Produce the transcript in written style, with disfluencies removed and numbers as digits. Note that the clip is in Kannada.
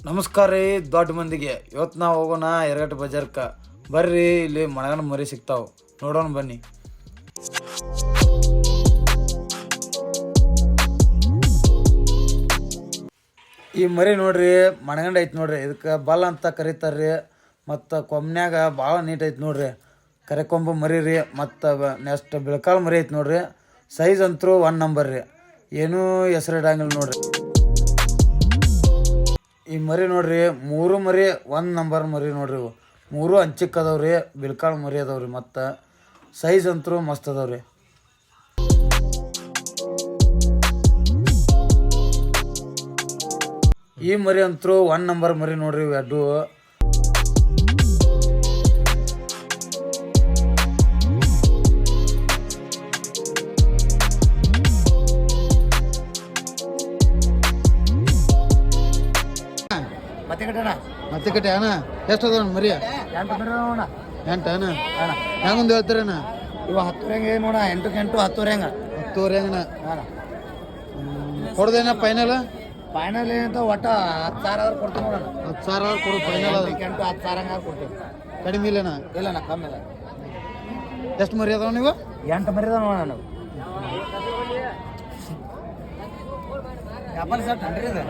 ನಮಸ್ಕಾರ ರೀ ದೊಡ್ಡ ಮಂದಿಗೆ. ಇವತ್ತು ನಾವು ಹೋಗೋಣ ಎರಗಟ್ಟು ಬಜಾರ್ಕ. ಬರ್ರಿ, ಇಲ್ಲಿ ಮಣಗನ ಮರಿ ಸಿಗ್ತಾವೆ, ನೋಡೋಣ ಬನ್ನಿ. ಈ ಮರಿ ನೋಡ್ರಿ, ಮಣಗಂಡ ಐತಿ ನೋಡ್ರಿ. ಇದಕ್ಕೆ ಬಲ್ ಅಂತ ಕರೀತಾರ್ರಿ. ಮತ್ತು ಕೊಮ್ನ್ಯಾಗ ಭಾಳ ನೀಟ್ ಐತಿ ನೋಡ್ರಿ. ಕರೆಕೊಂಬು ಮರಿ ರೀ. ಮತ್ತು ನೆಕ್ಸ್ಟ್ ಬಿಳ್ಕಾಳು ಮರಿ ಐತಿ ನೋಡ್ರಿ. ಸೈಜ್ ಅಂತೂ 1 ನಂಬರ್ ರೀ, ಏನೂ ಹೆಸರು ಇಡಂಗಿಲ್ಲ ನೋಡ್ರಿ. ಈ ಮರಿ ನೋಡ್ರಿ, 3 ಮರಿ 1 ನಂಬರ್ ಮರಿ ನೋಡ್ರಿ. ಇವು 3 ಅಂಚಿಕ್ ಅದಾವ್ರಿ, ಬಿಳ್ಕಾಳು ಮರಿ ಅದಾವ್ರಿ. ಮತ್ತು ಸೈಜ್ ಅಂತೂ ಮಸ್ತ್ ಅದಾವ್ರಿ. ಈ ಮರಿ ಅಂತೂ 1 ನಂಬರ್ ಮರಿ ನೋಡ್ರಿ. ಇವು ಎರಡು ಮತ್ತೆ ಕಟ್ಟೆ ಅಣ್ಣ. ಎಷ್ಟು ಅದ ಮರಿ? 8 ಮರಿ ನೋಡ. 8 ಅಣ್ಣ. ಹೆಂಗೊಂದು ಹೇಳ್ತಾರಣ್ಣ? ಇವ 10 ಹೆಂಗೆ ನೋಡ. 8ಕ್ಕೆ 8 10 ಹೆಂಗ 10 ಹೆಂಗಣ್ಣ ಕೊಡ್ದೇನ ಫೈನಲ್? ಫೈನಲ್ ಏನಂತ ಒಟ್ಟ 10,000 ಆದ್ರೆ ಕೊಡ್ತೀವಿ ನೋಡೋಣ. 10,000 ಕೊಡು ಫೈನಲ್. 8 10,000 ಹಂಗೆ ಕೊಡ್ತೀವಿ. ಕಡಿಮೆ ಇಲ್ಲಣ್ಣ? ಇಲ್ಲಣ್ಣ, ಕಮ್ಮಿ ಇಲ್ಲ. ಎಷ್ಟು ಮರಿ ಅದಾವ ನೀವು? 8 ಮರಿ ಅದಾವ ನೋಡೋಣ. ನಾವು ವ್ಯಾಪಾರ ಸರ್ 100 ಇದೆ.